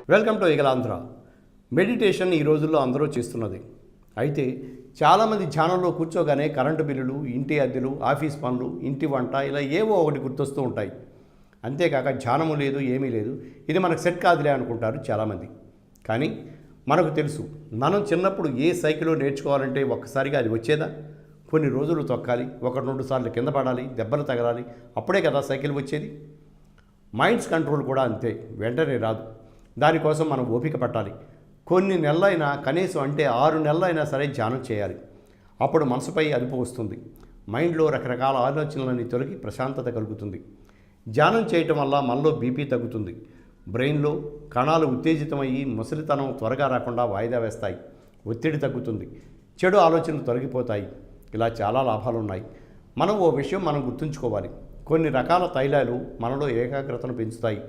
Welcome to ఈగలాంధ్ర. Meditation ఈ రోజుల్లో అందరూ చేస్తున్నది. అయితే చాలామంది ధ్యానంలో కూర్చోగానే కరెంటు బిల్లులు, ఇంటి అద్దెలు, ఆఫీస్ పనులు, ఇంటి వంట ఇలా ఏవో ఒకటి గుర్తొస్తూ ఉంటాయి. అంతేకాక ధ్యానము లేదు, ఏమీ లేదు, ఇది మనకు సెట్ కాదులే అనుకుంటారు చాలామంది. కానీ మనకు తెలుసు, మనం చిన్నప్పుడు ఏ సైకిల్ నేర్చుకోవాలంటే ఒక్కసారిగా అది వచ్చేదా? కొన్ని రోజులు తొక్కాలి, 1-2 సార్లు కింద పడాలి, దెబ్బలు తగలాలి, అప్పుడే కదా సైకిల్ వచ్చేది. మైండ్స్ కంట్రోల్ కూడా అంతే, వెంటనే రాదు. దానికోసం మనం ఓపిక పట్టాలి. కొన్ని నెలలైనా, కనీసం అంటే 6 నెలలైనా సరే ధ్యానం చేయాలి. అప్పుడు మనసుపై అదుపు వస్తుంది. మైండ్లో రకరకాల ఆలోచనలని తొలగి ప్రశాంతత కలుగుతుంది. ధ్యానం చేయటం వల్ల మనలో బీపీ తగ్గుతుంది. బ్రెయిన్లో కణాలు ఉత్తేజితమయ్యి ముసలితనం త్వరగా రాకుండా వాయిదా వేస్తాయి. ఒత్తిడి తగ్గుతుంది. చెడు ఆలోచనలు తొలగిపోతాయి. ఇలా చాలా లాభాలు ఉన్నాయి. ఓ విషయం మనం గుర్తుంచుకోవాలి. కొన్ని రకాల తైలాలు మనలో ఏకాగ్రతను పెంచుతాయి.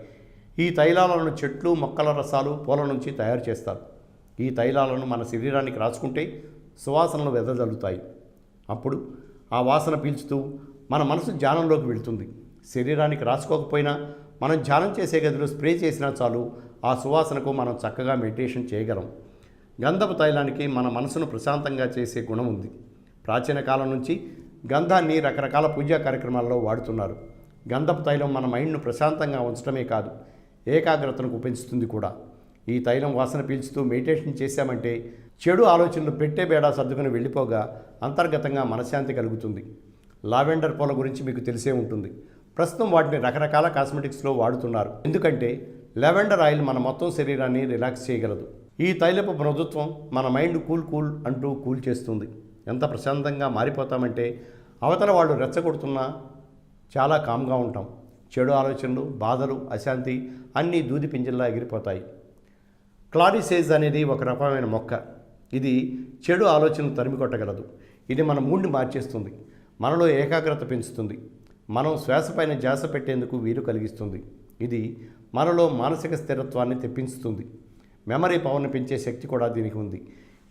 ఈ తైలాలను చెట్లు, మొక్కల రసాలు, పూల నుంచి తయారు చేస్తారు. ఈ తైలాలను మన శరీరానికి రాసుకుంటే సువాసనలు వెదజల్లుతాయి. అప్పుడు ఆ వాసన పీల్చుతూ మన మనసు ధ్యానంలోకి వెళ్తుంది. శరీరానికి రాసుకోకపోయినా మనం ధ్యానం చేసే గదిలో స్ప్రే చేసినా చాలు, ఆ సువాసనకు మనం చక్కగా మెడిటేషన్ చేయగలం. గంధపు తైలానికి మన మనసును ప్రశాంతంగా చేసే గుణం ఉంది. ప్రాచీన కాలం నుంచి గంధాన్ని రకరకాల పూజా కార్యక్రమాల్లో వాడుతున్నారు. గంధపు తైలం మన మైండ్ను ప్రశాంతంగా ఉంచడమే కాదు, ఏకాగ్రతను పెంచుతుంది కూడా. ఈ తైలం వాసన పీల్చుతూ మెడిటేషన్ చేశామంటే చెడు ఆలోచనలు పెట్టే బేడా సర్దుకుని వెళ్ళిపోగా అంతర్గతంగా మనశ్శాంతి కలుగుతుంది. లావెండర్ పూల గురించి మీకు తెలిసే ఉంటుంది. ప్రస్తుతం వాటిని రకరకాల కాస్మెటిక్స్లో వాడుతున్నారు. ఎందుకంటే లావెండర్ ఆయిల్ మన మొత్తం శరీరాన్ని రిలాక్స్ చేయగలదు. ఈ తైలపు మృదుత్వం మన మైండ్ కూల్ అంటూ కూల్ చేస్తుంది. ఎంత ప్రశాంతంగా మారిపోతామంటే అవతల వాళ్ళు రెచ్చగొడుతున్నా చాలా కామ్గా ఉంటాం. చెడు ఆలోచనలు, బాధలు, అశాంతి అన్నీ దూది పింజల్లా ఎగిరిపోతాయి. క్లారిసేజ్ అనేది ఒక రకమైన మొక్క. ఇది చెడు ఆలోచనలు తరిమి కొట్టగలదు. ఇది మన మూడ్ని మార్చేస్తుంది. మనలో ఏకాగ్రత పెంచుతుంది. మనం శ్వాసపైన ధ్యాస పెట్టేందుకు వీలు కలిగిస్తుంది. ఇది మనలో మానసిక స్థిరత్వాన్ని తెప్పించుతుంది. మెమరీ పవర్ని పెంచే శక్తి కూడా దీనికి ఉంది.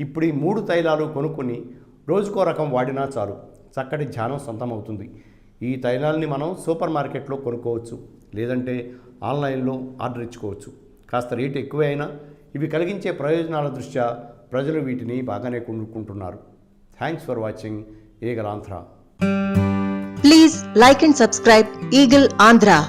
ఇప్పుడు ఈ 3 తైలాలు కొనుక్కొని రోజుకో రకం వాడినా చాలు, చక్కటి ధ్యానం సొంతమవుతుంది. ఈ తైలాల్ని మనం సూపర్ మార్కెట్లో కొనుక్కోవచ్చు, లేదంటే ఆన్లైన్లో ఆర్డర్ ఇచ్చుకోవచ్చు. కాస్త రేటు ఎక్కువే అయినా ఇవి కలిగించే ప్రయోజనాల దృష్ట్యా ప్రజలు వీటిని బాగానే కొనుక్కుంటున్నారు. Thanks for watching Eagle Andhra. Please like and subscribe Eagle Andhra.